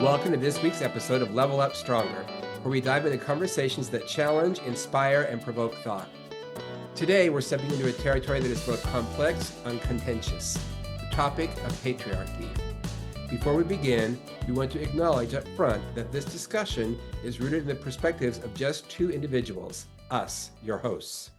Welcome to this week's episode of Level Up Stronger, where we dive into conversations that challenge, inspire, and provoke thought. Today, we're stepping into a territory that is both complex and contentious, the topic of patriarchy. Before we begin, we want to acknowledge up front that this discussion is rooted in the perspectives of just two individuals, us, your hosts.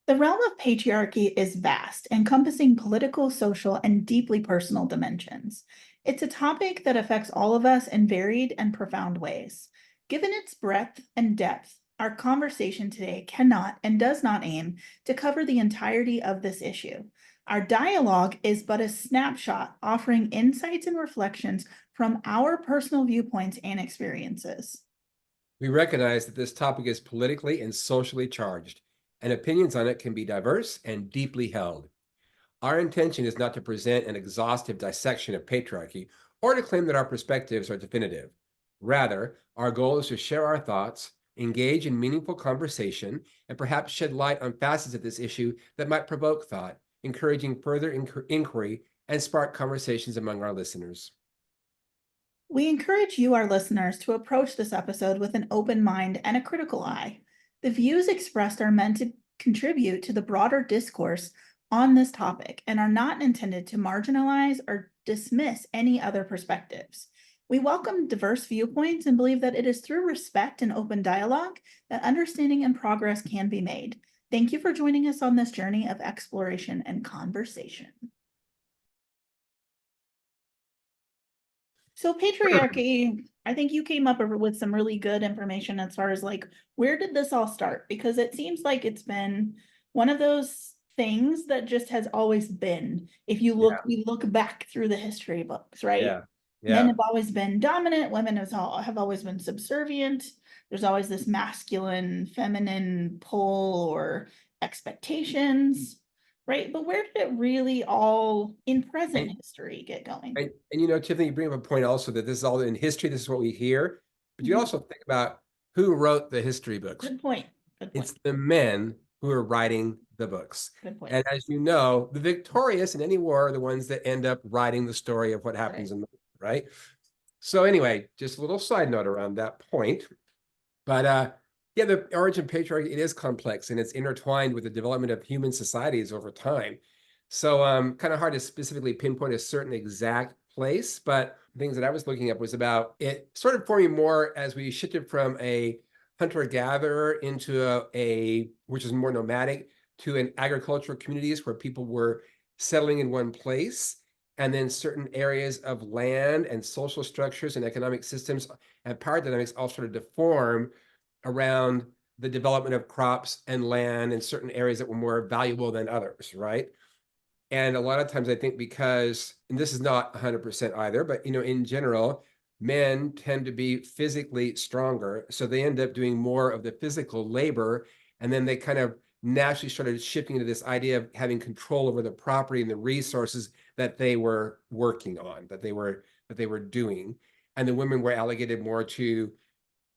The realm of patriarchy is vast, encompassing political, social, and deeply personal dimensions. It's a topic that affects all of us in varied and profound ways. Given its breadth and depth, our conversation today cannot and does not aim to cover the entirety of this issue. Our dialogue is but a snapshot, offering insights and reflections from our personal viewpoints and experiences. We recognize that this topic is politically and socially charged, and opinions on it can be diverse and deeply held. Our intention is not to present an exhaustive dissection of patriarchy or to claim that our perspectives are definitive. Rather, our goal is to share our thoughts, engage in meaningful conversation, and perhaps shed light on facets of this issue that might provoke thought, encouraging further inquiry and spark conversations among our listeners. We encourage you, our listeners, to approach this episode with an open mind and a critical eye. The views expressed are meant to contribute to the broader discourse on this topic and are not intended to marginalize or dismiss any other perspectives. We welcome diverse viewpoints and believe that it is through respect and open dialogue that understanding and progress can be made. Thank you for joining us on this journey of exploration and conversation. So patriarchy, I think you came up with some really good information as far as like, where did this all start? Because it seems like it's been one of those things that just has always been. If you look, we look back through the history books, right? Men have always been dominant, women have always been subservient. There's always this masculine, feminine pull or expectations, right? But where did it really all in present history get going? And you know, Tiffany, you bring up a point also that this is all in history, this is what we hear, but you also think about who wrote the history books. Good point. It's the men who are writing the books. Good point. And as you know, the victorious in any war are the ones that end up writing the story of what happens in the war, right? So anyway, just a little side note around that point. But yeah, the origin of patriarchy, it is complex and it's intertwined with the development of human societies over time. So kind of hard to specifically pinpoint a certain exact place, but things that I was looking up was about it sort of forming more as we shifted from a hunter-gatherer into a which is more nomadic, to an agricultural communities where people were settling in one place, and then certain areas of land and social structures and economic systems and power dynamics all started to form around the development of crops and land in certain areas that were more valuable than others, right? And a lot of times I think because, and this is not 100% either, but you know, in general, men tend to be physically stronger. So they end up doing more of the physical labor. And then they kind of naturally started shifting into this idea of having control over the property and the resources that they were working on, that they were doing. And the women were allocated more to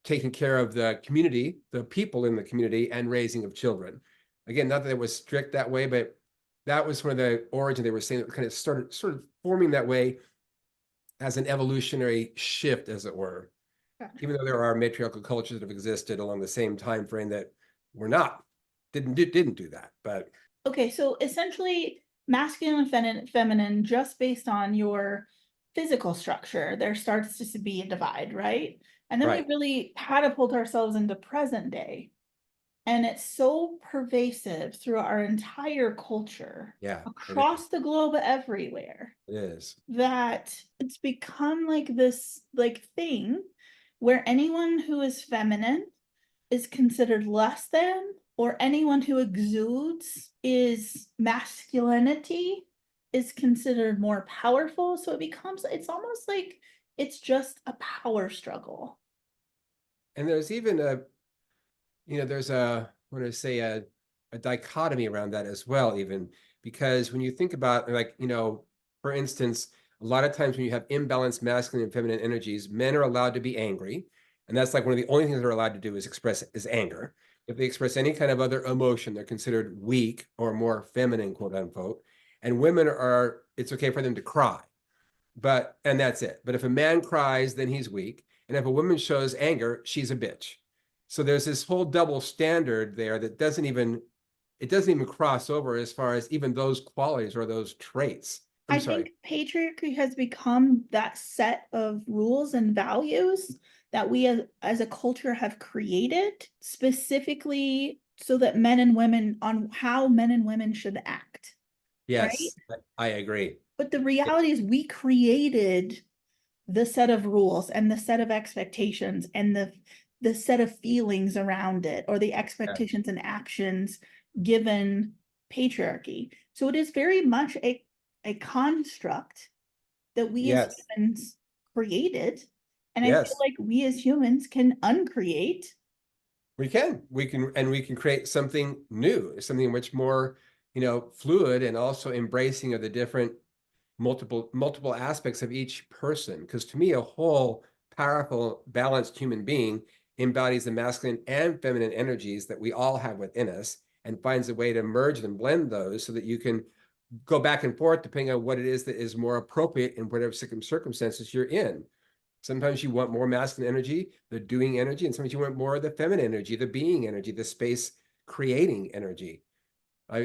taking care of the community, the people in the community, and raising of children. Again, not that it was strict that way, but that was where the origin, they were saying, it kind of started sort of forming that way as an evolutionary shift, as it were. Even though there are matriarchal cultures that have existed along the same time frame that were not, didn't do that. But okay, so essentially masculine and feminine, just based on your physical structure, there starts to be a divide, right? And then we really catapult ourselves into present day. And it's so pervasive through our entire culture, across the globe, everywhere. It is. That it's become like this thing where anyone who is feminine is considered less than, or anyone who exudes is masculinity is considered more powerful. So it's almost like it's just a power struggle. And there's even there's I want to say a dichotomy around that as well, even because when you think about, like, for instance, a lot of times when you have imbalanced masculine and feminine energies, men are allowed to be angry. And that's like one of the only things they're allowed to do is express is anger. If they express any kind of other emotion, they're considered weak or more feminine, quote unquote. And women it's okay for them to cry. and that's it. But if a man cries, then he's weak. And if a woman shows anger, she's a bitch. So there's this whole double standard there that it doesn't even cross over as far as even those qualities or those traits. I'm I sorry. think patriarchy has become that set of rules and values that we as a culture have created specifically so that men and women on how men and women should act, right? Yes, I agree. But the reality is we created the set of rules and the set of expectations and the set of feelings around it, or the Yeah. expectations and actions given patriarchy. So it is very much a construct that we as Yes. humans created. And I feel Yes. like we as humans can uncreate. And we can create something new, something much more, fluid and also embracing of the different multiple aspects of each person. Because to me, a whole powerful, balanced human being embodies the masculine and feminine energies that we all have within us and finds a way to merge and blend those so that you can go back and forth depending on what it is that is more appropriate in whatever circumstances you're in. Sometimes you want more masculine energy, the doing energy, and sometimes you want more of the feminine energy, the being energy, the space creating energy.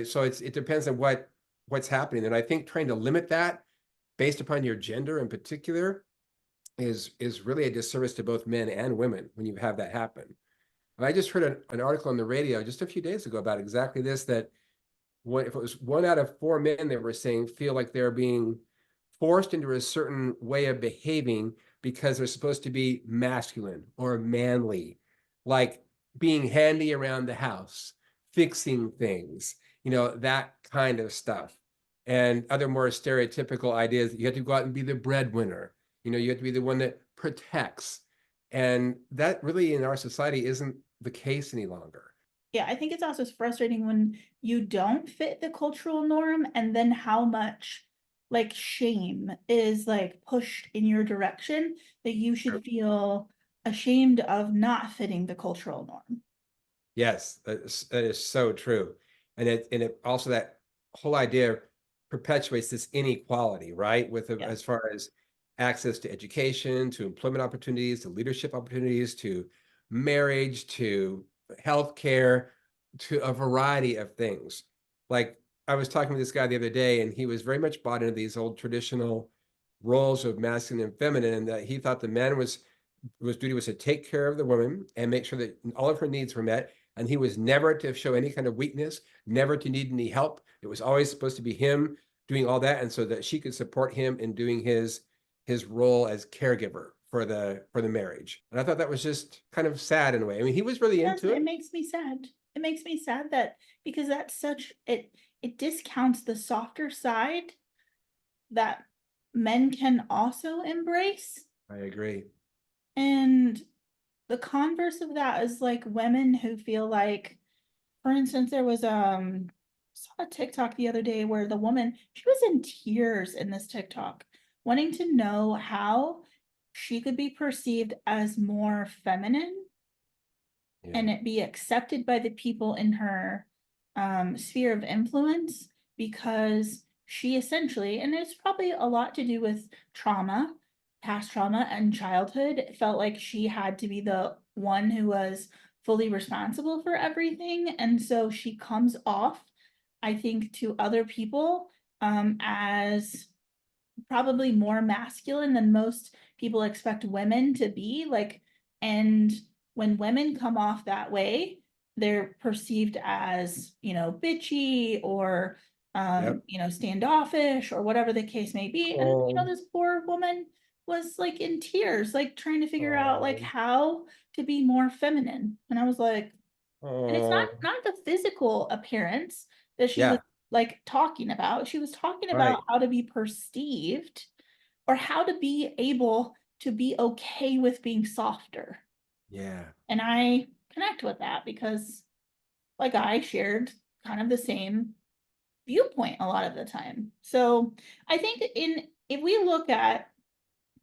So it depends on what's happening. And I think trying to limit that based upon your gender in particular is really a disservice to both men and women when you have that happen. And I just heard an article on the radio just a few days ago about exactly this, that if it was 1 out of 4 men that were saying feel like they're being forced into a certain way of behaving because they're supposed to be masculine or manly, like being handy around the house, fixing things, that kind of stuff. And other more stereotypical ideas that you have to go out and be the breadwinner, you have to be the one that protects. And that really in our society isn't the case any longer. Yeah, I think it's also frustrating when you don't fit the cultural norm and then how much like shame is like pushed in your direction that you should feel ashamed of not fitting the cultural norm. Yes, that is so true. And it also, that whole idea perpetuates this inequality, right? Yeah. As far as access to education, to employment opportunities, to leadership opportunities, to marriage, to healthcare, to a variety of things. Like I was talking with this guy the other day, and he was very much bought into these old traditional roles of masculine and feminine, and that he thought the man was duty was to take care of the woman and make sure that all of her needs were met. And he was never to show any kind of weakness, never to need any help. It was always supposed to be him doing all that, and so that she could support him in doing his role as caregiver for the marriage. And I thought that was just kind of sad in a way. I mean, he was really Yes, into it it. makes me sad. It makes me sad that because that's such it discounts the softer side that men can also embrace. I agree. And the converse of that is like women who feel like, for instance, there was saw a TikTok the other day where the woman, she was in tears in this TikTok, wanting to know how she could be perceived as more feminine Yeah. and it be accepted by the people in her sphere of influence, because she essentially, and it's probably a lot to do with trauma, past trauma and childhood, felt like she had to be the one who was fully responsible for everything. And so she comes off, I think, to other people as probably more masculine than most people expect women to be. Like, and when women come off that way, they're perceived as, bitchy or Yep. standoffish or whatever the case may be. And Oh, this poor woman was like in tears, like trying to figure out like oh, how to be more feminine. And I was like, and it's not oh. not the physical appearance that she was Yeah, like talking about. She was talking about right. how to be perceived or how to be able to be okay with being softer. Yeah. And I connect with that because like I shared kind of the same viewpoint a lot of the time. So I think in if we look at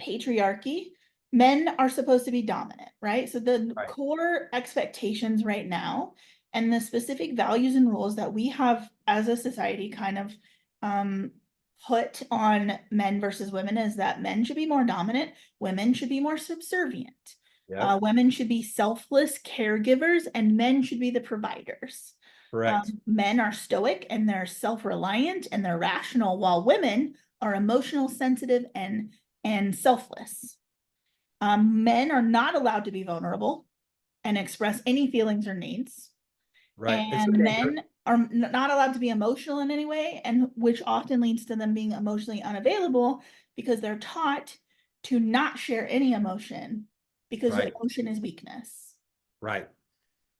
patriarchy, men are supposed to be dominant, right? So the Right. core expectations right now and the specific values and rules that we have as a society kind of put on men versus women is that men should be more dominant, women should be more subservient. Yeah, Women should be selfless caregivers, and men should be the providers. correct. Men are stoic and they're self-reliant and they're rational, while women are emotional, sensitive, and selfless. Men are not allowed to be vulnerable and express any feelings or needs. Right. It's And okay. men are not allowed to be emotional in any way, and which often leads to them being emotionally unavailable because they're taught to not share any emotion because Right. emotion is weakness. Right.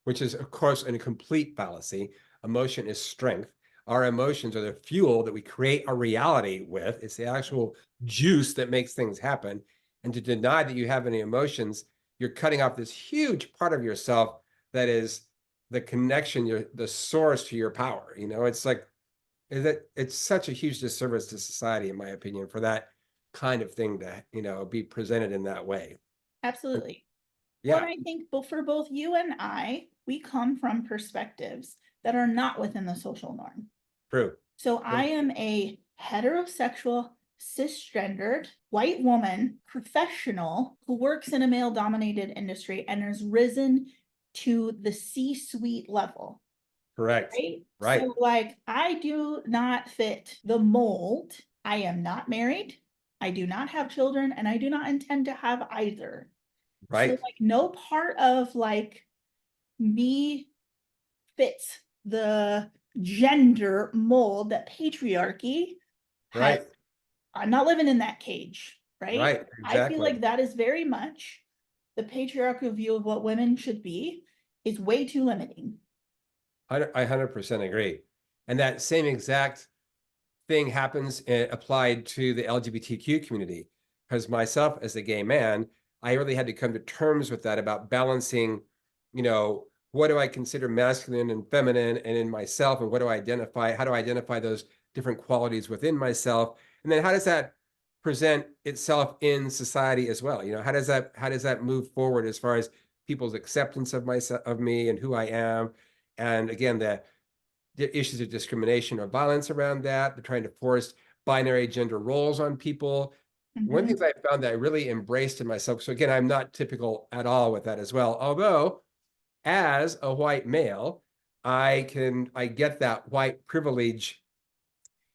Which is, of course, a complete fallacy. Emotion is strength. Our emotions are the fuel that we create our reality with. It's the actual juice that makes things happen. And to deny that you have any emotions, you're cutting off this huge part of yourself that is the connection, the source to your power. It's like it's such a huge disservice to society, in my opinion, for that kind of thing to, be presented in that way. Absolutely. Well, and Yeah, I think for both you and I, we come from perspectives that are not within the social norm. true. So I am a heterosexual, cisgendered, white woman professional who works in a male dominated industry and has risen to the C-suite level, Correct. right? Right. So, like, I do not fit the mold. I am not married. I do not have children, and I do not intend to have either. So, Right. like, no part of like me fits the gender mold that patriarchy has. Right. I'm not living in that cage, right? Right. I feel Exactly. like that is very much the patriarchal view of what women should be is way too limiting. I 100% agree. And that same exact thing happens applied to the LGBTQ community. Because myself, as a gay man, I really had to come to terms with that about balancing, what do I consider masculine and feminine and in myself, and how do I identify those different qualities within myself? And then how does that present itself in society as well? How does that move forward as far as people's acceptance of me and who I am? And again, the issues of discrimination or violence around that. They're trying to force binary gender roles on people. One of the Mhm. things I found that I really embraced in myself. So again, I'm not typical at all with that as well. Although, as a white male, I get that white privilege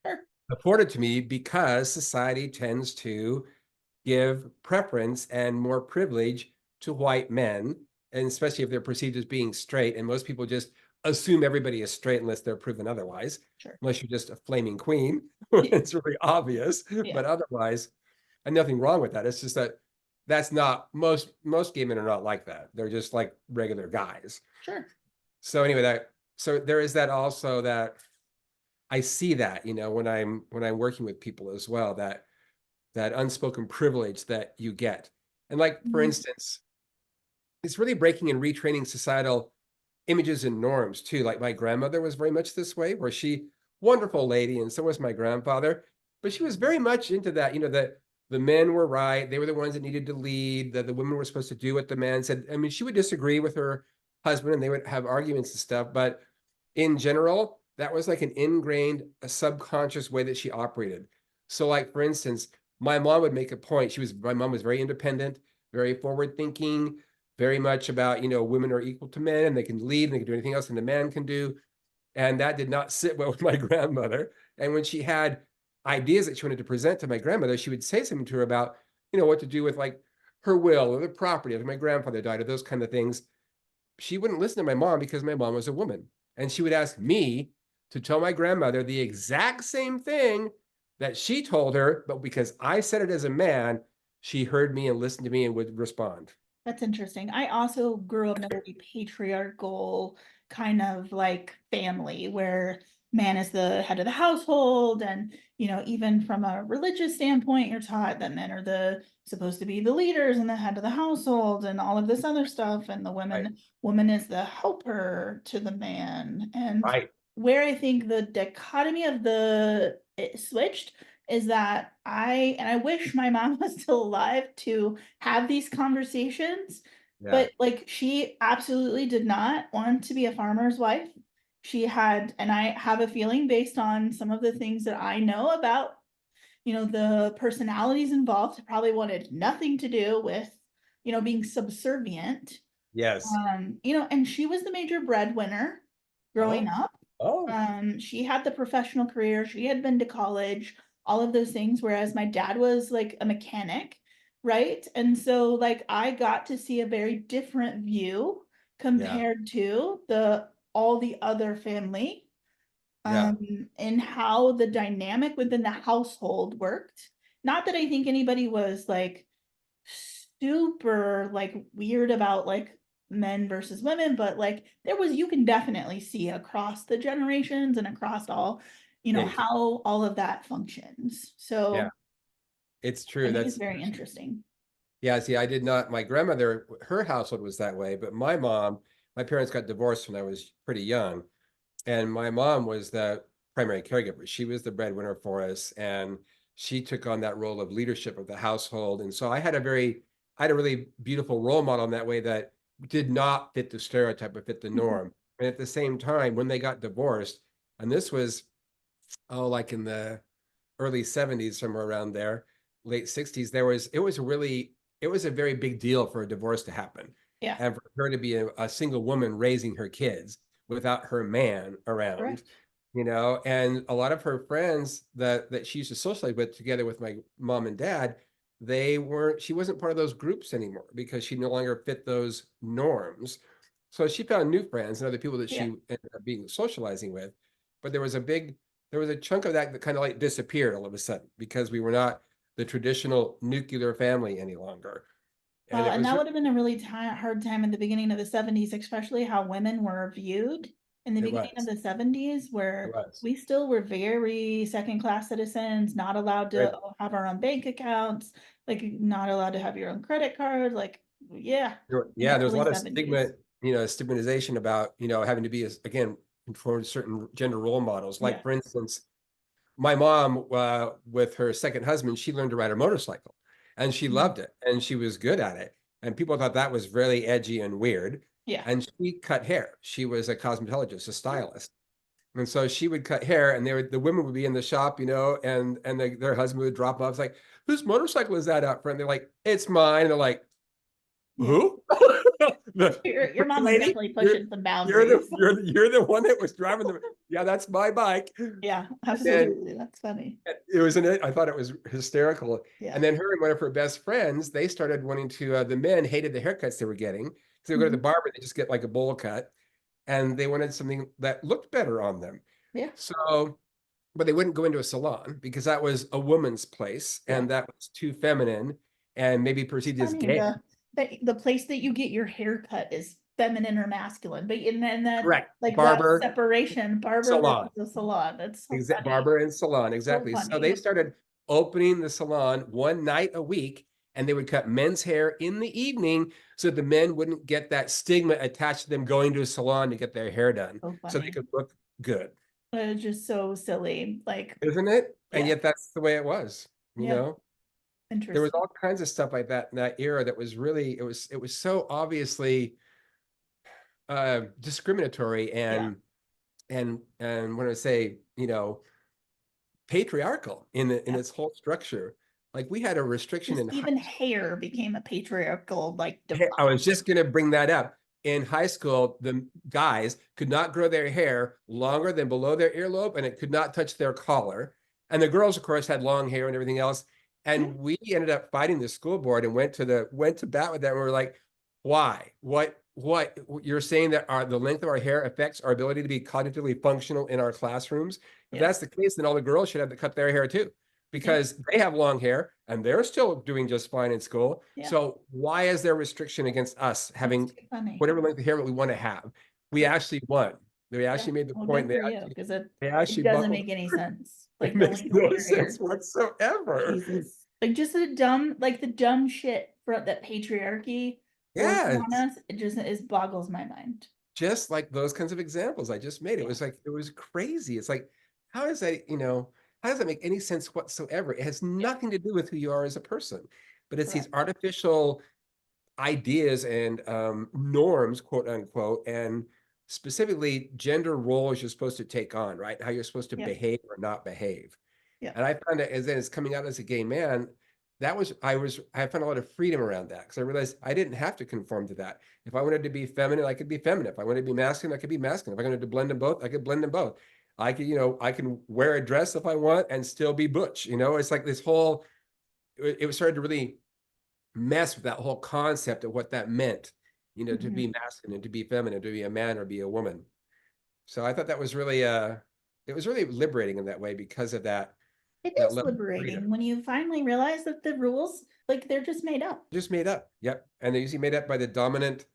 Sure. afforded to me because society tends to give preference and more privilege to white men, and especially if they're perceived as being straight. And most people just assume everybody is straight unless they're proven otherwise, Sure. unless you're just a flaming queen. Yeah. It's really obvious, Yeah. but otherwise, and nothing wrong with that. It's just that that's not most gay men are not like that. They're just like regular guys. Sure. So anyway, so there is that also that I see that, when I'm working with people as well, that unspoken privilege that you get. And like, for Mhm. instance, it's really breaking and retraining societal images and norms too. Like my grandmother was very much this way, where wonderful lady, and so was my grandfather, but she was very much into that, that the men were right. They were the ones that needed to lead, that the women were supposed to do what the man said. I mean, she would disagree with her husband and they would have arguments and stuff, but in general, that was like an ingrained, a subconscious way that she operated. So, like, for instance, my mom would make a point. My mom was very independent, very forward thinking, very much about, women are equal to men and they can lead and they can do anything else than a man can do. And that did not sit well with my grandmother. And when she had ideas that she wanted to present to my grandmother, she would say something to her about, what to do with like her will or the property after my grandfather died or those kind of things. She wouldn't listen to my mom because my mom was a woman. And she would ask me to tell my grandmother the exact same thing that she told her, but because I said it as a man, she heard me and listened to me and would respond. That's interesting. I also grew up in a very patriarchal kind of like family where man is the head of the household. And, even from a religious standpoint, you're taught that men are supposed to be the leaders and the head of the household and all of this other stuff. And the Right. woman is the helper to the man. And Right. where I think the dichotomy of it switched is that I wish my mom was still alive to have these conversations, Yeah. but like she absolutely did not want to be a farmer's wife. She had, and I have a feeling based on some of the things that I know about the personalities involved probably wanted nothing to do with, being subservient. Yes. And she was the major breadwinner growing Oh, up. oh, She had the professional career, she had been to college, all of those things, whereas my dad was like a mechanic, right? And so like I got to see a very different view yeah, compared to the all the other family, yeah. and how the dynamic within the household worked. Not that I think anybody was like super like weird about like men versus women, but like you can definitely see across the generations and across all, Thank you. how all of that functions. Yeah, So it's I true. think it's That's very interesting. Yeah, see, I did not. My grandmother, her household was that way, but my mom, my parents got divorced when I was pretty young, and my mom was the primary caregiver. She was the breadwinner for us, and she took on that role of leadership of the household. And so I had a really beautiful role model in that way that did not fit the stereotype, but fit the Mhm. norm. And at the same time, when they got divorced, and this was, oh, like in the early 70s, somewhere around there, late 60s, it was a very big deal for a divorce to happen. Yeah, And for her to be a single woman raising her kids without her man around, correct. and a lot of her friends that she used to socialize with together with my mom and dad, she wasn't part of those groups anymore because she no longer fit those norms. So she found new friends and other people that she Yeah. ended up being socializing with. But there was a chunk of that kind of like disappeared all of a sudden because we were not the traditional nuclear family any longer. And Well, it and was, that would have been a really hard time in the beginning of the 70s, especially how women were viewed in the it beginning of was, the 70s, it where was. we still were very second-class citizens, not allowed to Right. have our own bank accounts, like not allowed to have your own credit card, like, yeah, in the Yeah, there's a early lot of stigma, 70s. stigmatization about, having to be, again, conform to certain gender role models. Like, Yeah. for instance, my mom, with her second husband, she learned to ride a motorcycle and she Mhm. loved it and she was good at it. And people thought that was really edgy and weird. Yeah. And she cut hair. She was a cosmetologist, a Yeah. stylist. And so she would cut hair and the women would be in the shop, and their husband would drop off. It's like, whose motorcycle is that out front? They're like, it's mine. And they're like, Yeah. who? The Your pretty mom was lady? definitely You're pushing some you're the boundaries. you're the one that was driving the Yeah, that's my bike. Yeah, And absolutely. That's funny. it was I thought it was hysterical. Yeah. And then her and one of her best friends, they started wanting to, the men hated the haircuts they were getting. So they would go to the Mhm. barber, they just get like a bowl cut, and they wanted something that looked better on them. Yeah. So, but they wouldn't go into a salon because that was a woman's place Yeah. and that was too feminine and maybe It's perceived as funny, gay. the place that you get your hair cut is feminine or masculine, but and then Correct. like that Barber, separation, barber salon. versus the salon. That's so funny. Barber and salon, So exactly. So they funny. started opening the salon one night a week, and they would cut men's hair in the evening so the men wouldn't get that stigma attached to them going to a salon to get their hair done So so they funny. could look good. But it's just so silly. Like, Isn't it? And yeah, yet that's the way it was, you yeah, know? There was interesting. all kinds of stuff like that in that era that was really, it was so obviously discriminatory Yeah. and when I say, patriarchal in Yeah. its whole structure. Like we had a restriction Just in high even hair became a patriarchal like I was device. just going to bring that up. In high school, the guys could not grow their hair longer than below their earlobe, and it could not touch their collar. And the girls, of course, had long hair and everything else. Yeah. And we ended up fighting the school board and went to bat with that. And we were like, why? What you're saying that the length of our hair affects our ability to be cognitively functional in our classrooms? If Yeah. that's the case, then all the girls should have to cut their hair too Yeah. because they have long hair and they're still doing just fine in school. Yeah. So why is there restriction against us That's having too funny. whatever length of hair that we want to have? We Yeah. actually won. They Yeah. actually made the Well, point. good for you because They it actually doesn't buckled. make any sense. It Like the makes length of no your sense hair. whatsoever. Jesus. Like just the dumb, like the dumb shit for that patriarchy forces on Yes. us. It just boggles my mind. Just like those kinds of examples I just made. It Yeah. was like, it was crazy. It's like, how does that, how does that make any sense whatsoever? It has Yeah. nothing to do with who you are as a person, but it's these Correct. artificial ideas and norms, quote unquote, and specifically gender roles you're supposed to take on, right? How you're supposed to Yeah. behave or not behave. Yeah. And I found it as coming out as a gay man, I found a lot of freedom around that because I realized I didn't have to conform to that. If I wanted to be feminine, I could be feminine. If I wanted to be masculine, I could be masculine. If I wanted to blend them both, I could blend them both. I could, I can wear a dress if I want and still be butch. It's like this whole, it started to really mess with that whole concept of what that meant, to Mhm. be masculine, to be feminine, to be a man or be a woman. So I thought that was really it was really liberating in that way because of It that is level of liberating freedom. when you finally realize that the rules, like, they're just made up. Just made up. Yep. And they're usually made up by the dominant,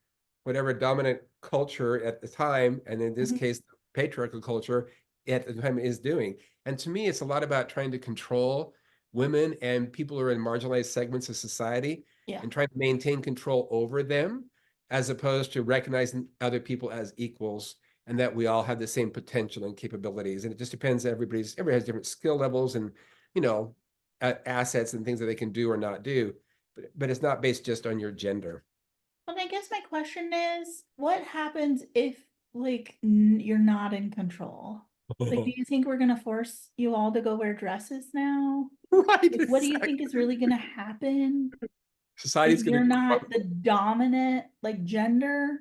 whatever dominant culture at the time, and in this Mhm. case, patriarchal culture at the time is doing. And to me, it's a lot about trying to control women and people who are in marginalized segments of society Yeah. and trying to maintain control over them, as opposed to recognizing other people as equals and that we all have the same potential and capabilities. And it just depends. Everybody has different skill levels and, you know, assets and things that they can do or not do. But it's not based just on your gender. But I guess my question is, what happens if, like, you're not in control? Like, do you think we're gonna force you all to go wear dresses now? Right, Like, what do you think exactly. is really gonna happen if Society's going you're to not go, the dominant, like, gender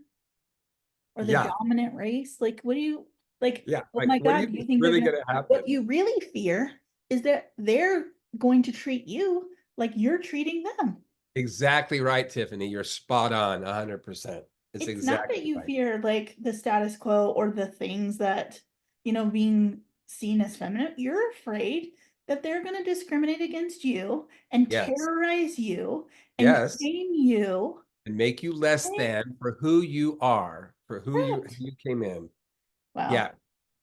or the yeah, dominant race? Like, what do you like? yeah. Oh Like, my what do you God, do think you is think they're really gonna? going to What happen? you really fear is that they're going to treat you like you're treating them. Exactly right, Tiffany. You're spot on 100%. It's It's not that exactly you right. fear like the status quo or the things that, being seen as feminine. You're afraid that they're going to discriminate against you and Yes, terrorize you and yes. shame you. And make you less Right? than for who you are, for who Correct. you came in. Wow, Yeah.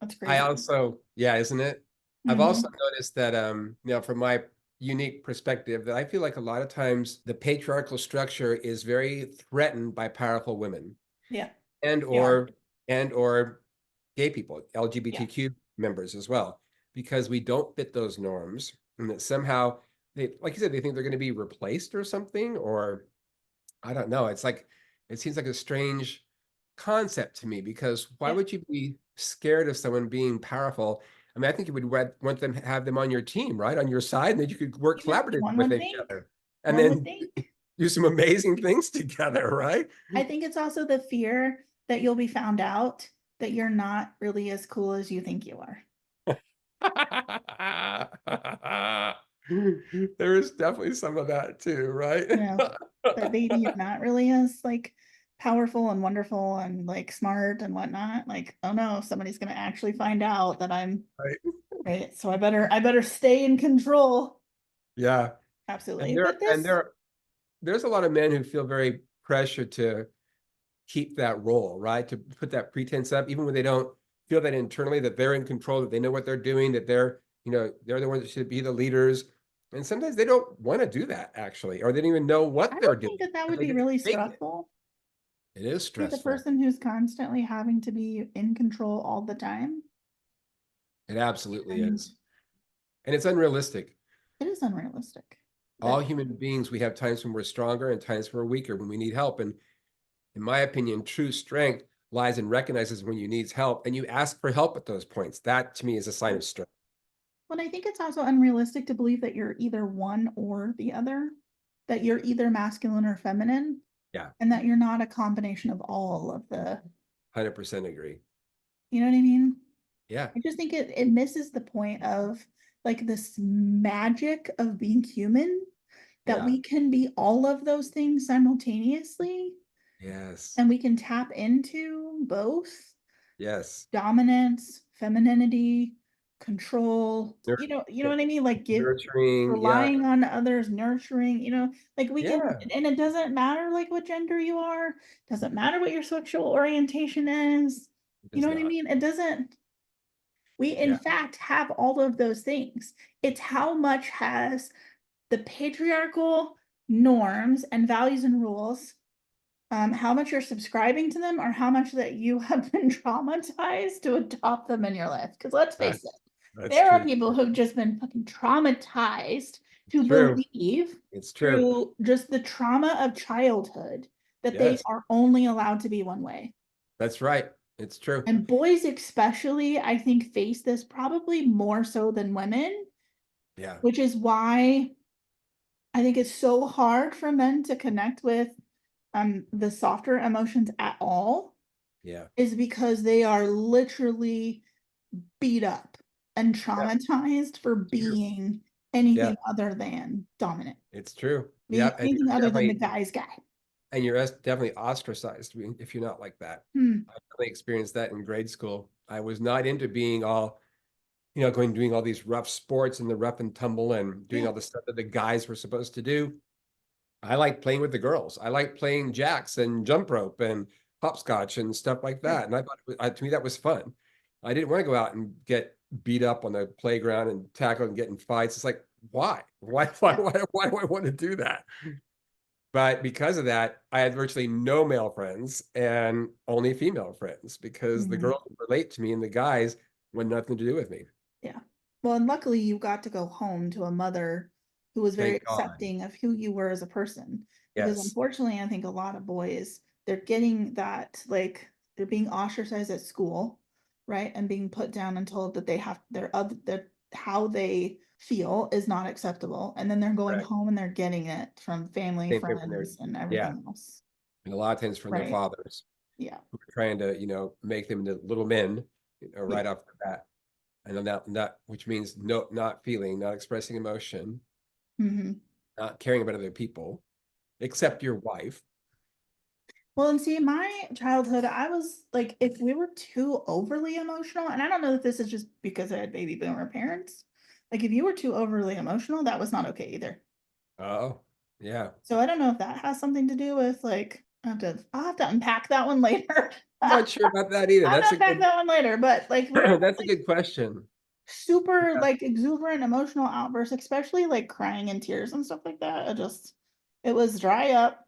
that's I crazy. also, yeah, isn't it? I've also Hmm. noticed that, from my unique perspective, that I feel like a lot of times the patriarchal structure is very threatened by powerful women Yeah, and they are. or and or gay people, Yeah, LGBTQ members as well, because we don't fit those norms, and that somehow they, like you said, they think they're going to be replaced or something, or I don't know. It's like it seems like a strange concept to me because why yeah. would you be scared of someone being powerful? I mean, I think you would want them to have them on your team, right? On your side, and then you could work collaboratively One with would each think. other and One would then think. do some amazing things together, right? I think it's also the fear that you'll be found out that you're not really as cool as you think you are. There is definitely some of that too, right? You know, that maybe you're not really as like powerful and wonderful and like smart and whatnot. Like, oh no, somebody's gonna actually find out that I'm Right. right. So I better stay in control. Yeah. And Absolutely. there But and this, there's a lot of men who feel very pressured to keep that role, right? To put that pretense up, even when they don't feel that internally that they're in control, that they know what they're doing, that they're the ones that should be the leaders. And sometimes they don't want to do that actually, or they don't even know I what they're would doing, think that that but would they be just really fake it. stressful. It is Be the stressful. person who's constantly having to be in control all the time. It absolutely And is. And it's unrealistic. it is unrealistic. All That human beings, we have times when we're stronger and times when we're weaker, when we need help. And in my opinion, true strength lies in recognizes when you need help and you ask for help at those points. That to me is a sign of strength. But I think it's also unrealistic to believe that you're either one or the other, that you're either masculine or feminine, Yeah, and that you're not a combination of all of the, 100% agree. you know what I mean? Yeah, I just think it misses the point of like this magic of being human, that yeah, we can be all of those things simultaneously yes, and we can tap into both yes. dominance, femininity, control, Nur- what I mean? Like Nurturing, yeah, relying on others, nurturing, like we can, yeah, and it doesn't matter like what gender you are, doesn't matter what your sexual orientation is. it You does know what I not. mean? It doesn't, we in Yeah, fact have all of those things. It's how much has the patriarchal norms and values and rules, how much you're subscribing to them or how much that you have been traumatized to adopt them in your life. Because let's that, face it, that's there are true. people who've just been fucking traumatized It's to true. believe It's true. through just the trauma of childhood that they Yes, are only allowed to be one way. that's right. It's true. And boys, especially, I think, face this probably more so than women Yeah. which is why I think it's so hard for men to connect with the softer emotions at all, Yeah. is because they are literally beat up and Yeah. traumatized for True. being Yeah. anything other than dominant, It's true. being Yeah. And anything you're other than the definitely, guy's guy. definitely ostracized if you're not like that. Hmm. I definitely experienced that in grade school. I was not into being all, doing all these rough sports and the rough and tumble and doing Yeah. all the stuff that the guys were supposed to do. I like playing with the girls. I like playing jacks and jump rope and hopscotch and stuff like Right. that. And I thought, to me, that was fun. I didn't want to go out and get beat up on the playground and tackled and get in fights. It's like, why? Yeah. Why do I want to do that? But because of that, I had virtually no male friends and only female friends because the Mhm. girls would relate to me and the guys wanted nothing to do with me. Yeah. Well, and luckily you got to go home to a mother who was very Thank God. accepting of who you were as a person. Because Yes. unfortunately, I think a lot of boys, they're getting that, like, they're being ostracized at school, right? And being put down and told that they have their other, that how they feel is not acceptable. And then they're going Correct. home and they're getting it from family, Same thing from their, friends, and yeah. everything else. And a lot of times from their Right. fathers Yeah. who are trying to, make them into little men, Yeah. right off the bat. And then that, which means no, not feeling, not expressing emotion, Hmm. not caring about other people, except your wife. Well, and see, my childhood, I was like, if we were too overly emotional, and I don't know if this is just because I had baby boomer parents, like if you were too overly emotional, that was not okay either. Oh, yeah. So I don't know if that has something to do with like, I'll have to unpack that one later. I'm I'll not sure about that either. have to That's a unpack good, that one later, but like where that's a like good question. super Yeah. like exuberant emotional outbursts, especially like crying and tears and stuff like that, it was dry up.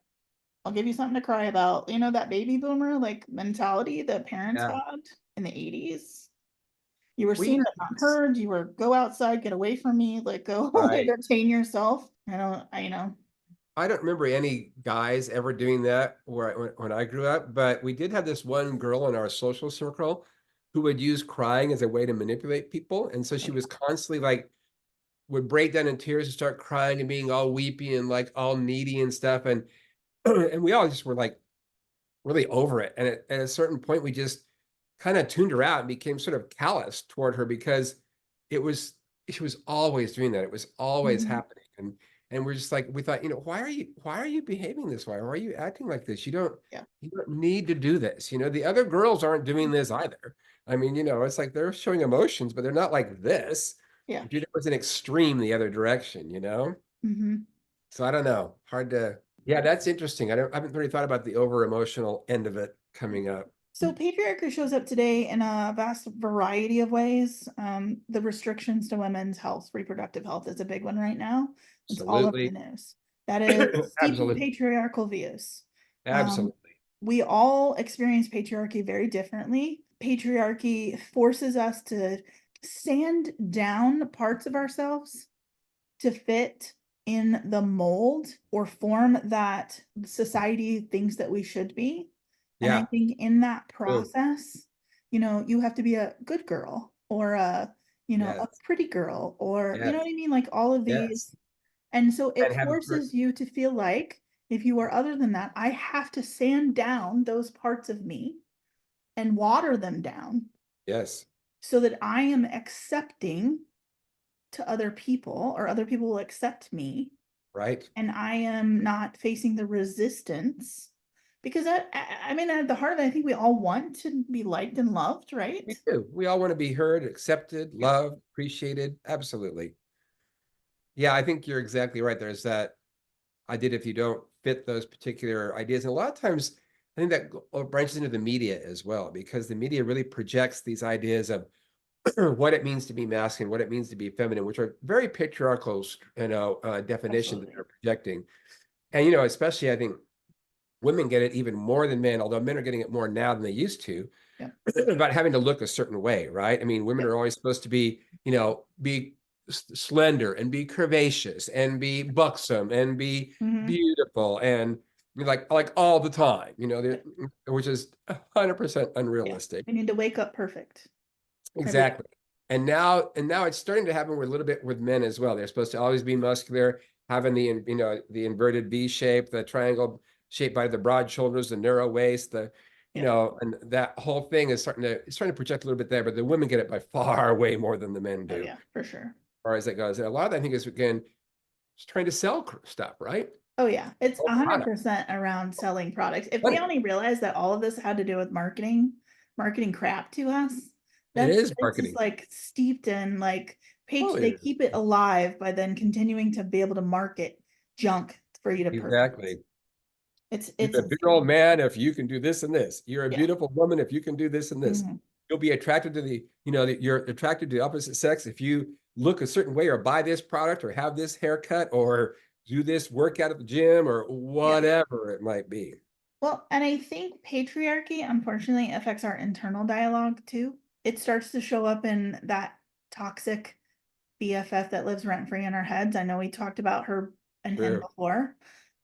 I'll give you something to cry about. You know, that baby boomer like mentality that parents Yeah. had in the 80s. You were We seen had but not this, heard. You were go outside, get away from me, like go right. entertain yourself. You know. I don't remember any guys ever doing that when I grew up, but we did have this one girl in our social circle who would use crying as a way to manipulate people. And so Oh she yeah. was constantly like, would break down in tears and start crying and being all weepy and like all needy and stuff. And and we all just were like really over it. And at a certain point, we just kind of tuned her out and became sort of callous toward her because it was she was always doing that. It was always Mhm. happening. And we're just like we thought, why are you behaving this way? Why are you acting like this? Yeah. You don't need to do this. The other girls aren't doing this either. I mean, it's like they're showing emotions, but they're not like this. Yeah. If you was an extreme the other direction. Hmm. So I don't know. Hard to. Yeah, that's interesting. I haven't really thought about the over emotional end of it coming up. So patriarchy shows up today in a vast variety of ways. The restrictions to women's health, reproductive health is a big one right now. It's all over the Absolutely. news. That is steeply Absolutely. patriarchal views. Um, Absolutely. we all experience patriarchy very differently. Patriarchy forces us to sand down parts of ourselves to fit in the mold or form that society thinks that we should be. And I Yeah. think in that Boom. process, you have to be a good girl or a Yes. pretty girl or, you know Yes. what I mean? Like all of Yes. these. And so And it have a forces you to feel like if you are other than that, I have to sand down those parts of me and water them down yes. so that I am accepting to other people or other people will accept me Right. and I am not facing the resistance because I mean at the heart of it, I think we all want to be liked and loved, right? We do. We all want to be heard, accepted, Yeah. loved, appreciated. Absolutely. Yeah, I think you're exactly right. There's that idea if you don't fit those particular ideas. And a lot of times, I think that branches into the media as well, because the media really projects these ideas of what it means to be masculine, what it means to be feminine, which are very patriarchal, definitions that Absolutely. they're projecting. And especially I think women get it even more than men, although men are getting it more now than they used to, Yep. about having to look a certain way, right? I mean, women Yep. are always supposed to be slender and be curvaceous and be buxom and be Hmm. beautiful and like all the time, Yep. which is 100% Yeah. unrealistic. We need to wake up perfect every day. Exactly. And now it's starting to happen with a little bit with men as well. They're supposed to always be muscular, having the, you know, the inverted V shape, the triangle shaped by the broad shoulders, the narrow waist, the, you know, and that whole thing is starting to project a little bit there, but the women get it by far way more than the men Oh do, yeah, for sure. as far as that goes. And a lot of that, I think, is again just trying to sell stuff, right? Oh yeah, it's Oh, product. 100% around selling products. If we Money. only realized that all of this had to do with marketing crap to us, It is it's just marketing. like steeped in like Oh, they it is. keep it alive by then continuing to be able to market junk for you to purchase. Exactly. You're It's a big old insane. man if you can do this and this. You're a Yeah. beautiful woman if you can do this and this. Mhm. You'll be attracted to the, you know, you're attracted to the opposite sex if you look a certain way or buy this product or have this haircut or do this workout at the gym or Yeah. whatever it might be. Well, and I think patriarchy unfortunately affects our internal dialogue too. It starts to show up in that toxic BFF that lives rent free in our heads. I know we talked about her and him True, before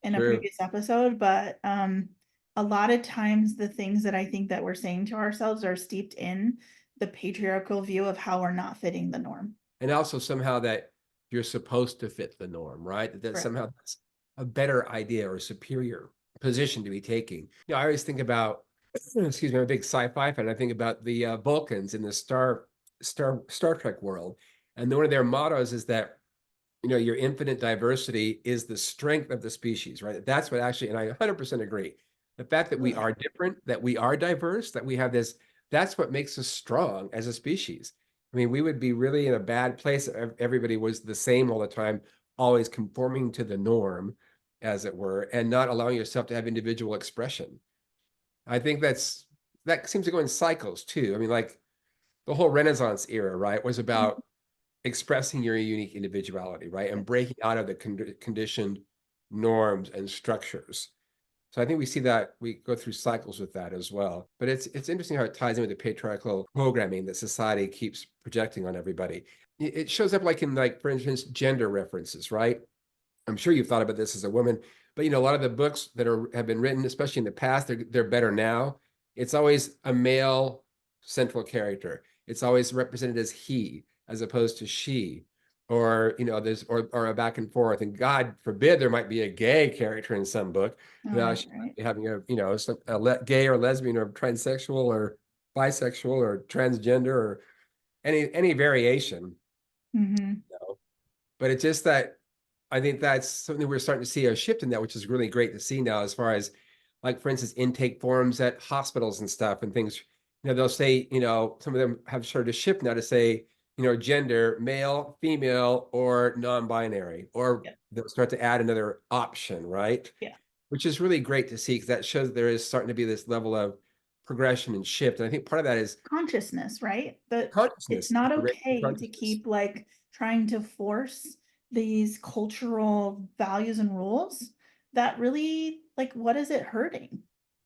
in a true. previous episode, but a lot of times the things that I think that we're saying to ourselves are steeped in the patriarchal view of how we're not fitting the norm. And also somehow that you're supposed to fit the norm, right? That Right. somehow that's a better idea or superior position to be taking. You know, I always think about, excuse me, I'm a big sci-fi fan. I think about the Vulcans in the Star Trek world, and one of their mottos is that, you know, your infinite diversity is the strength of the species, right? That's what actually, and I 100% agree. The fact that Oh, we yeah. are different, that we are diverse, that we have this, that's what makes us strong as a species. I mean, we would be really in a bad place if everybody was the same all the time, always conforming to the norm, as it were, and not allowing yourself to have individual expression. I think that seems to go in cycles too. I mean, like the whole Renaissance era, right, was Mhm. about expressing your unique individuality, right? And breaking out of the conditioned norms and structures. So I think we see that we go through cycles with that as well. But it's interesting how it ties in with the patriarchal programming that society keeps projecting on everybody. It shows up like in, like, for instance, gender references, right? I'm sure you've thought about this as a woman, but you know, a lot of the books that have been written, especially in the past, they're better now. It's always a male central character. It's always represented as he as opposed to she, or you know, there's or a back and forth. And God forbid there might be a gay character in some book. Oh, You know, yeah, she might right. be having a, you know, gay or lesbian or transsexual or bisexual or transgender or any variation. Hmm. You know? But it's just that I think that's something we're starting to see a shift in that, which is really great to see now, as far as, like, for instance, intake forms at hospitals and stuff and things. You know, they'll say, you know, some of them have started to shift now to say, you know, gender, male, female, or non-binary, or Yeah. they'll start to add another option, right? Yeah. Which is really great to see because that shows there is starting to be this level of progression and shift. And I think part of that is Consciousness, right? That it's consciousness, not raising okay to consciousness. keep like trying to force these cultural values and rules that really like what is it hurting?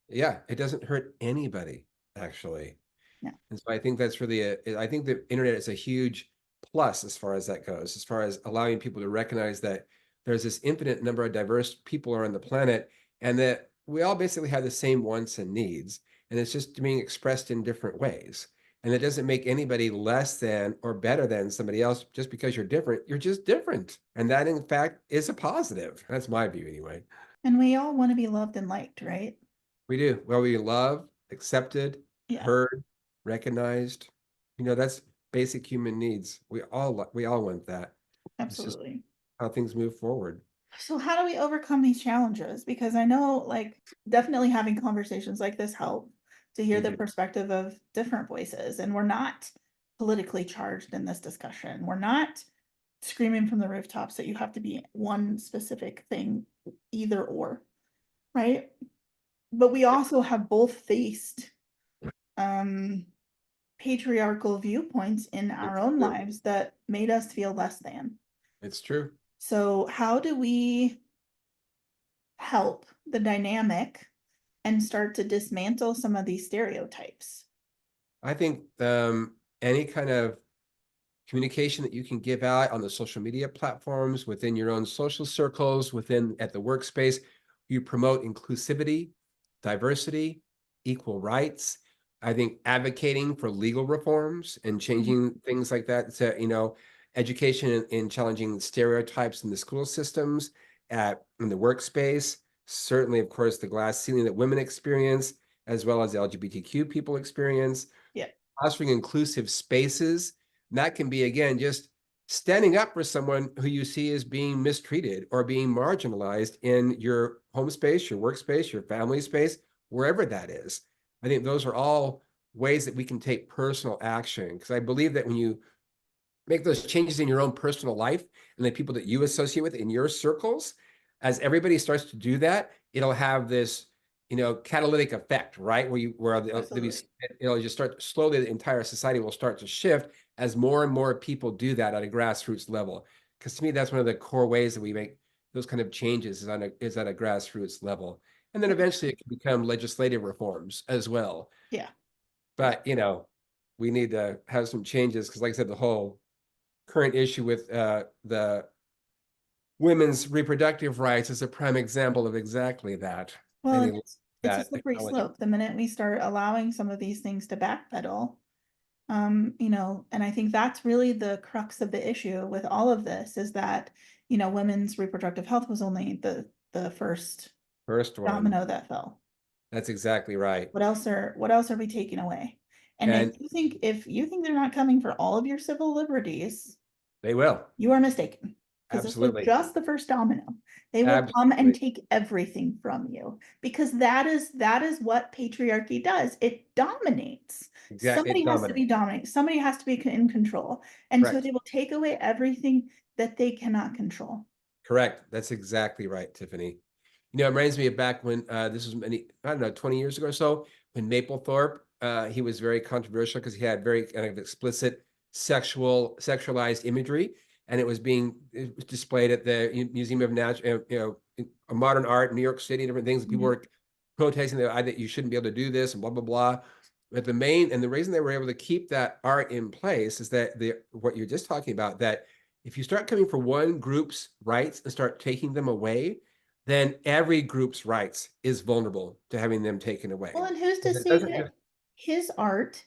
Yeah, it doesn't hurt anybody, actually. Yeah, And so I think that's really I think the internet is a huge plus as far as that goes, as far as allowing people to recognize that there's this infinite number of diverse people on the planet, and that we all basically have the same wants and needs, and it's just being expressed in different ways. And it doesn't make anybody less than or better than somebody else just because you're different. You're just different. And that, in fact, is a positive. That's my view anyway. and we all want to be loved and liked, right? We do. Well, we love, accepted, Yeah, heard, recognized. You know, that's basic human needs. We all want that. It's just absolutely. how things move forward. So how do we overcome these challenges? Because I know like definitely having conversations like this help to hear They the do. perspective of different voices. And we're not politically charged in this discussion. We're not screaming from the rooftops that you have to be one specific thing, either or, right? But we also have both faced um patriarchal viewpoints in our It's own true. lives that made us feel less than. It's true. So how do we help the dynamic and start to dismantle some of these stereotypes? I think any kind of communication that you can give out on the social media platforms, within your own social circles, within at the workspace, you promote inclusivity, diversity, equal rights. I think advocating for legal reforms and changing things like that to, education and challenging stereotypes in the school systems, in the workspace, certainly, of course, the glass ceiling that women experience, as well as the LGBTQ people experience, Yeah. fostering inclusive spaces. And that can be, again, just standing up for someone who you see as being mistreated or being marginalized in your home space, your workspace, your family space, wherever that is. I think those are all ways that we can take personal action, because I believe that when you make those changes in your own personal life and the people that you associate with in your circles, as everybody starts to do that, it'll have this, catalytic effect, right? Where it'll just start slowly, the entire society will start to shift as more and more people do that at a grassroots level. Because to me, that's one of the core ways that we make those kind of changes is at a grassroots level. And then eventually it can become legislative reforms as well. Yeah. But, we need to have some changes because, like I said, the whole current issue with the women's reproductive rights is a prime example of exactly that. Well, Any it's a that slippery technology. slope. The minute we start allowing some of these things to backpedal, and I think that's really the crux of the issue with all of this is that, women's reproductive health was only the first First one. domino that fell. That's exactly right. What else are we taking away? And if you think they're not coming for all of your civil liberties, they will. you are mistaken. Because this was Absolutely. just the first domino. They will come and Absolutely. take everything from you because that is what patriarchy does. It dominates. Exactly. Somebody has to be dominating. Somebody has to be in control. And so Correct. they will take away everything that they cannot control. Correct. That's exactly right, Tiffany. It reminds me of back when this was many, I don't know, 20 years ago or so, when Mapplethorpe, he was very controversial because he had very kind of explicit sexualized imagery, and it was displayed at the Museum of Natural, Modern Art in New York City, different things. People were protesting that you shouldn't be able to do this and blah, blah, blah. But the reason they were able to keep that art in place is that what you're just talking about, that if you start coming for one group's rights and start taking them away, then every group's rights is vulnerable to having them taken away. Well, and who's to say that his art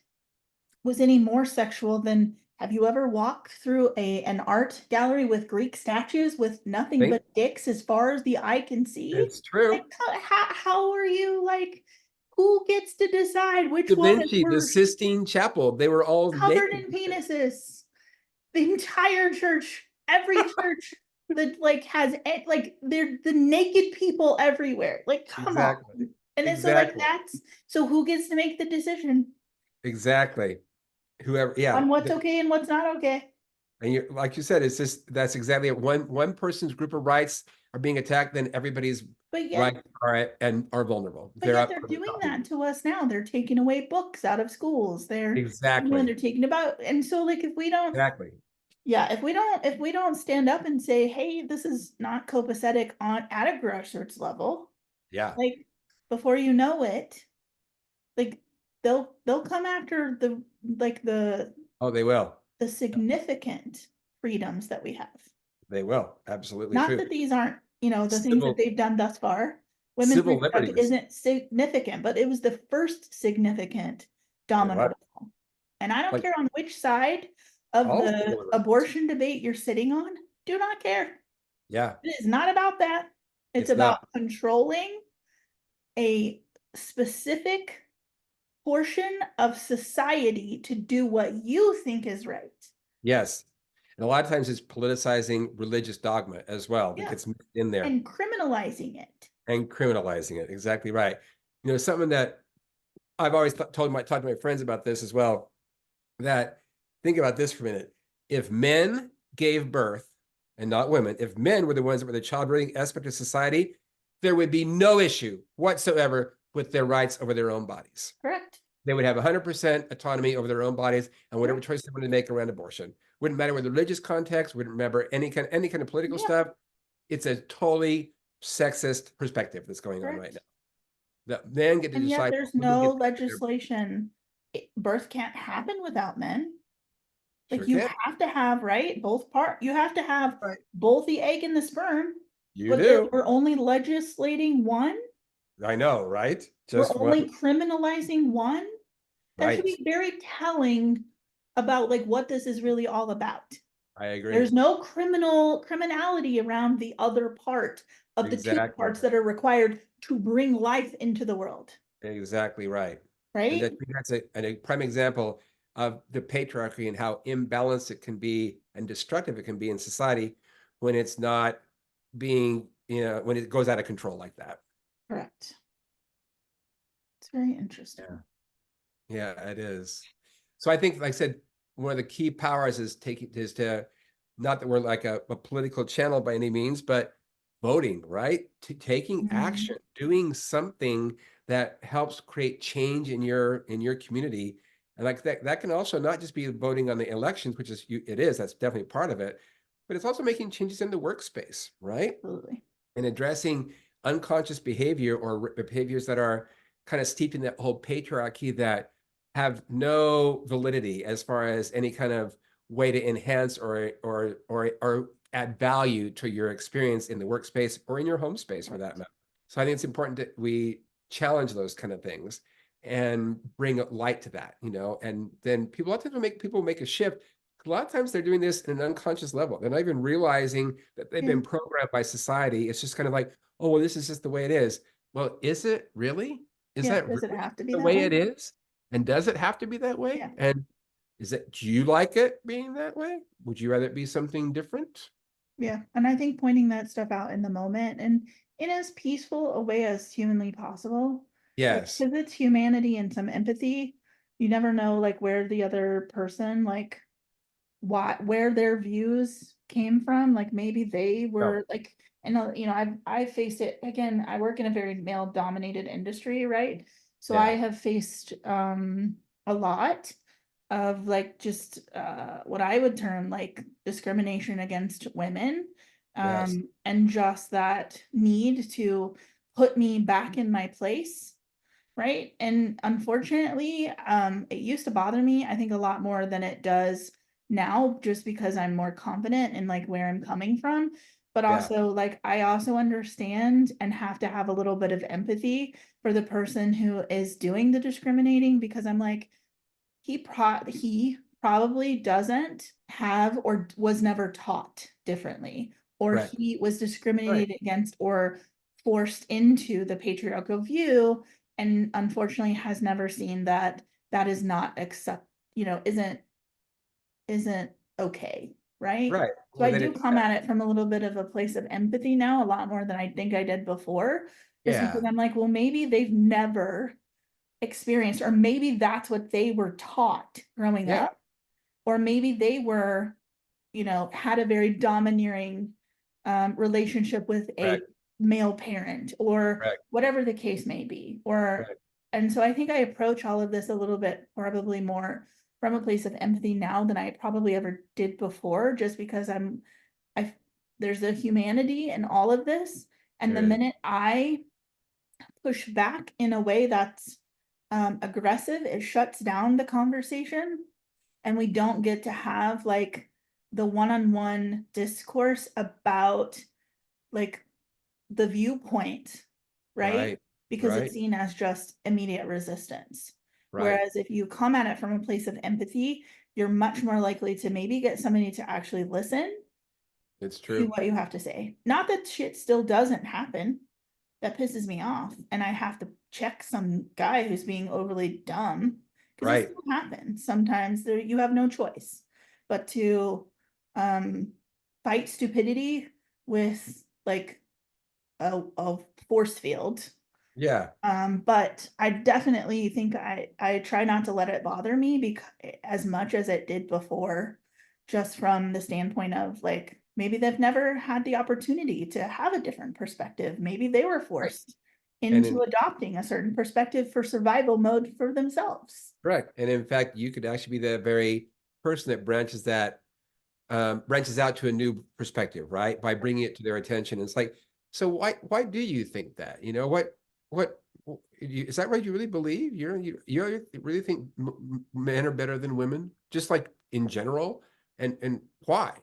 was any more sexual than, have you ever walked through an art gallery with Greek statues with nothing but dicks as far as the eye can see? It's true. Like, how are you like, who gets to decide which Da one Vinci, is the worse? Sistine Chapel, they were all Covered naked. in penises. The entire church, every church that like has they're the naked people everywhere. Like, come on. And it's so like so who gets to make the decision? Exactly. Whoever, yeah. On what's okay and what's not okay. And like you said, that's exactly it. One person's group of rights are being attacked, then everybody's rights are vulnerable. But yet they're doing that to us now. They're taking away books out of schools. They're they're taking about, and so like if we don't if we don't stand up and say, hey, this is not copacetic at a grassroots level, like before you know it, like they'll come after the they will, the significant freedoms that we have. They will, absolutely. Not that these aren't, the things that they've done thus far. Women's reproductive isn't significant, but it was the first significant domino. And I don't care on which side of the abortion debate you're sitting on. Do not care. Yeah. It is not about that. It's about controlling a specific portion of society to do what you think is right. Yes. And a lot of times it's politicizing religious dogma as well that gets in there. And criminalizing it. Exactly right. Something that I've always talked to my friends about this as well, that think about this for a minute. If men gave birth and not women, if men were the ones that were the child-rearing aspect of society, there would be no issue whatsoever with their rights over their own bodies. Correct. They would have 100% autonomy over their own bodies and whatever choice they want to make around abortion. Wouldn't matter with the religious context, wouldn't matter any kind of political stuff. It's a totally sexist perspective that's going on right now. That men get to decide. And yet there's no legislation. Birth can't happen without men. Like you have to have, both parts. You have to have both the egg and the sperm. We're only legislating one. I know, right? We're only criminalizing one. That should Right. be very telling about like what this is really all about. I agree. There's no criminality around the other part of the two Exactly. parts that are required to bring life into the world, Exactly right. And right? that's a prime example of the patriarchy and how imbalanced it can be and destructive it can be in society when it's not being, when it goes out of control like that. Correct. It's very interesting. Yeah. Yeah, it is. So I think, like I said, one of the key powers is to, not that we're like a political channel by any means, but voting, right? Taking Mhm. action, doing something that helps create change in your community. And like that can also not just be voting on the elections, which is it is, that's definitely part of it, but it's also making changes in the workspace, right? Absolutely. And addressing unconscious behavior or behaviors that are kind of steeped in that whole patriarchy that have no validity as far as any kind of way to enhance or add value to your experience in the workspace or in your home space for that matter. So I think it's important that we challenge those kind of things and bring light to that, and then people, a lot of times people make a shift. A lot of times they're doing this in an unconscious level. They're not even realizing that they've Yeah. been programmed by society. It's just kind of like, oh, well, this is just the way it is. Well, is it really? Is Yeah. that Does it really have to be the that way way? it is? And does it have to be that way? Yeah. And do you like it being that way? Would you rather it be something different? Yeah. And I think pointing that stuff out in the moment and in as peaceful a way as humanly possible, like, Yes. because it's humanity and some empathy. You never know, like, where the other person, like, where their views came from. Like, maybe they No. were like, and I faced it again. I work in a very male dominated industry, right? So I Yeah. have faced a lot of like just what I would term like discrimination against women, Yes. and just that need to put me back in my place, right? And unfortunately, it used to bother me, I think, a lot more than it does now, just because I'm more confident in like where I'm coming from. But Yeah. also, like, I also understand and have to have a little bit of empathy for the person who is doing the discriminating, because I'm like, he probably doesn't have or was never taught differently, or Right. he was Right. discriminated against or forced into the patriarchal view, and unfortunately has never seen that that is not accept, isn't okay, right? Right. So I Well, then do it, come at it from a little bit of a place of empathy now, a lot more than I think I did before, just because yeah. I'm like, well, maybe they've never experienced, or maybe that's what they were taught growing Yeah. up, or maybe they were, had a very domineering relationship with a Correct. male parent, or Correct. whatever the case may be. Or, Correct. and so I think I approach all of this a little bit probably more from a place of empathy now than I probably ever did before, just because I, there's a humanity in all of this. And There the is. minute I push back in a way that's aggressive, it shuts down the conversation, and we don't get to have like the one-on-one discourse about like the viewpoint, right? Right. Because it's Right. seen as just immediate resistance. Right. Whereas if you come at it from a place of empathy, you're much more likely to maybe get somebody to actually listen It's to true. what you have to say. Not that shit still doesn't happen. That pisses me off. And I have to check some guy who's being overly dumb, because it Right. still happens. Sometimes you have no choice but to um, fight stupidity with like a force field. Yeah. But I definitely think I try not to let it bother me because as much as it did before, just from the standpoint of like maybe they've never had the opportunity to have a different perspective. Maybe they were Right. forced And into in adopting a certain perspective for survival mode for themselves. Correct. And in fact, you could actually be the very person that branches out to a new perspective, right? By bringing it to their attention. It's like, so why do you think that? What is that right? You really believe you really think men are better than women, just like in general, and why?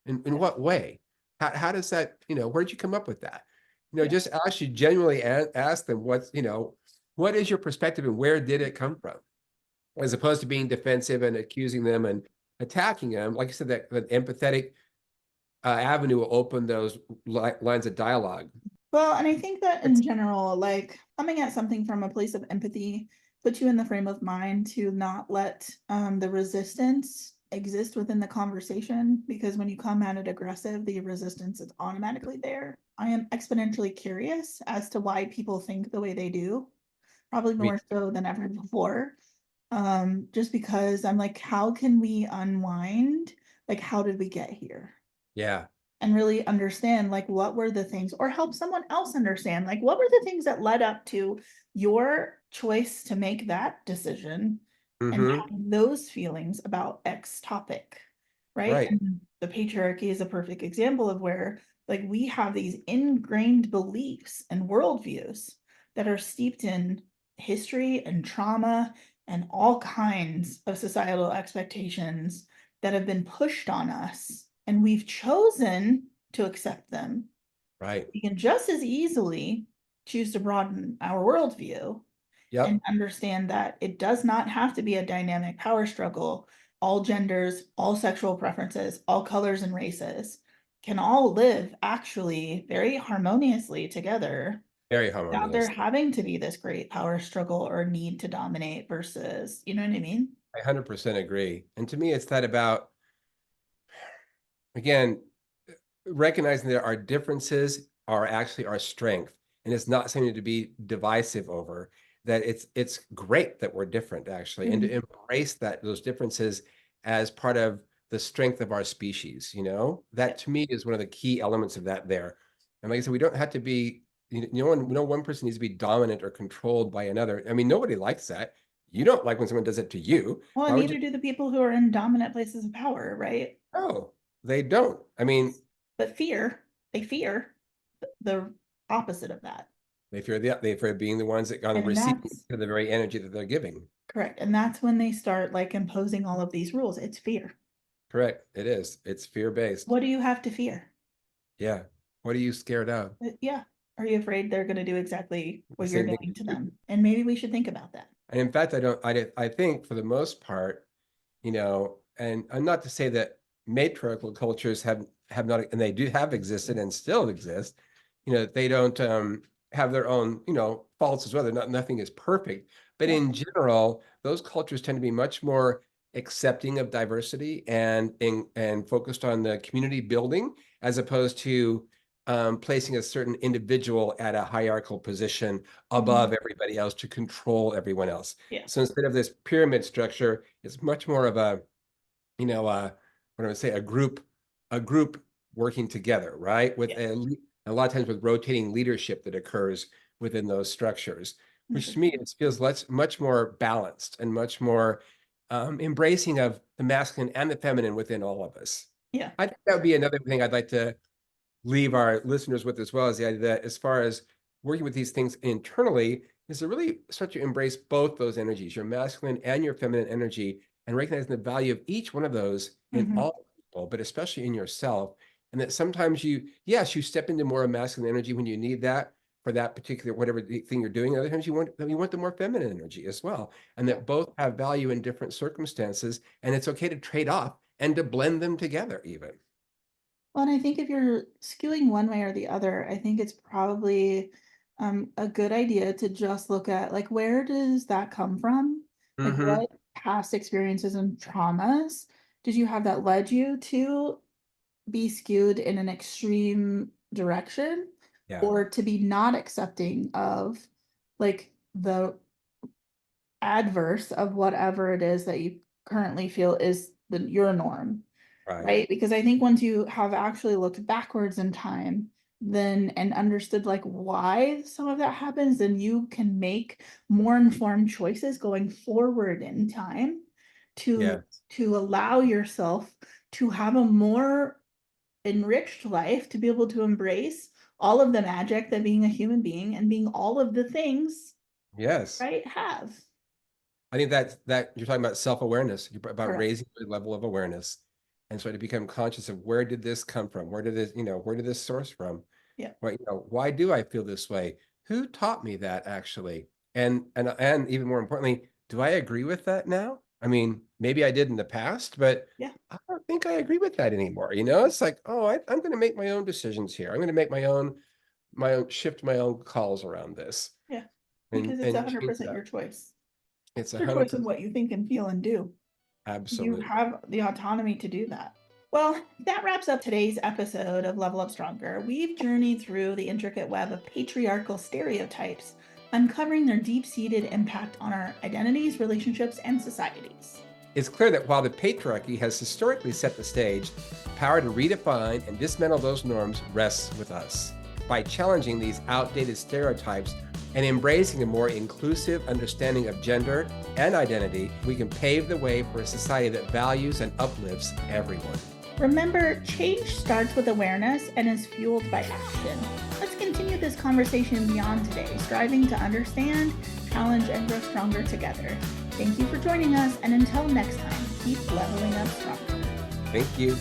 In what way? How does that? Where'd you come up with that? Yeah. Just actually genuinely ask them what is your perspective and where did it come from? as opposed to being defensive and accusing them and attacking them. Like I said, that empathetic avenue will open those lines of dialogue. Well, and I think that in general, like coming at something from a place of empathy puts you in the frame of mind to not let the resistance exist within the conversation, because when you come at it aggressive, the resistance is automatically there. I am exponentially curious as to why people think the way they do, probably more so than ever before. Just because I'm like, how can we unwind? Like, how did we get here? Yeah. And really understand like what were the things, or help someone else understand like what were the things that led up to your choice to make that decision and Mm-hmm. have those feelings about X topic, right? Right. And the patriarchy is a perfect example of where like we have these ingrained beliefs and worldviews that are steeped in history and trauma and all kinds of societal expectations that have been pushed on us, and we've chosen to accept them. Right. We can just as easily choose to broaden our worldview and Yep. understand that it does not have to be a dynamic power struggle. All genders, all sexual preferences, all colors and races can all live actually very harmoniously together Very without there harmonious. having to be this great power struggle or need to dominate versus, you know what I mean? I 100% agree. And to me, it's that about, again, recognizing that our differences are actually our strength, and it's not something to be divisive over. That it's great that we're different, actually, and to Mhm. embrace that those differences as part of the strength of our species. Yeah. That to me is one of the key elements of that there. And like I said, we don't have to be, no one person needs to be dominant or controlled by another. I mean, nobody likes that. You don't like when someone does it to you. Well, and Why would you? neither do the people who are in dominant places of power, right? No, they don't. I mean, But they fear the opposite of that. they fear being the ones that are on the And receiving that's of the very energy that they're giving. correct. And that's when they start like imposing all of these rules. It's fear. Correct. It is. It's fear based. What do you have to fear? Yeah. What are you scared of? Yeah. Are you afraid they're going to do exactly The what you're same thing. doing to them? And maybe we should think about that. And in fact, I don't. I think for the most part, and not to say that matriarchal cultures have not, and they do have existed and still exist. They don't have their own faults as well. Nothing is perfect, but Yeah. in general, those cultures tend to be much more accepting of diversity and focused on the community building as opposed to placing a certain individual at a hierarchical position above Mhm. everybody else to control everyone else. Yeah. So instead of this pyramid structure, it's much more of a, what I would say, a group working together, right? With Yeah. a lot of times with rotating leadership that occurs within those structures, which to me Interesting. it feels much more balanced and much more embracing of the masculine and the feminine within all of us. Yeah. I think that would be another thing I'd like to leave our listeners with as well, as the idea that as far as working with these things internally is to really start to embrace both those energies, your masculine and your feminine energy, and recognizing the value of each one of those in Hmm. all people, but especially in yourself. And that sometimes you step into more masculine energy when you need that for that particular whatever thing you're doing. Other times you want the more feminine energy as well, and Yeah. that both have value in different circumstances, and it's okay to trade off and to blend them together even. Well, and I think if you're skewing one way or the other, I think it's probably a good idea to just look at like where does that come from? Like Hmm. what past experiences and traumas did you have that led you to be skewed in an extreme direction, Yeah. or to be not accepting of like the adverse of whatever it is that you currently feel is your norm, Right. right? Because I think once you have actually looked backwards in time, then and understood like why some of that happens, then you can make more informed choices going forward in time to Yeah. to allow yourself to have a more enriched life, to be able to embrace all of the magic that being a human being and being all of the things, Yes. right, have. I think that you're talking about self-awareness, you're about Correct. raising the level of awareness. And so to become conscious of where did this come from? Where did this source from? Yeah. Why do I feel this way? Who taught me that actually? And even more importantly, do I agree with that now? I mean, maybe I did in the past, but Yeah. I don't think I agree with that anymore. You know, it's like, oh, I'm going to make my own decisions here. I'm going to make my own shift my own calls around this Yeah. Because it's and change 100% that. your choice. It's Your choice in 100% what you think and feel and do. You absolutely. have the autonomy to do that. Well, that wraps up today's episode of Level Up Stronger. We've journeyed through the intricate web of patriarchal stereotypes, uncovering their deep-seated impact on our identities, relationships, and societies. It's clear that while the patriarchy has historically set the stage, power to redefine and dismantle those norms rests with us. By challenging these outdated stereotypes and embracing a more inclusive understanding of gender and identity, we can pave the way for a society that values and uplifts everyone. Remember, change starts with awareness and is fueled by action. Let's continue this conversation beyond today, striving to understand, challenge, and grow stronger together. Thank you for joining us, and until next time, keep leveling up stronger. Thank you.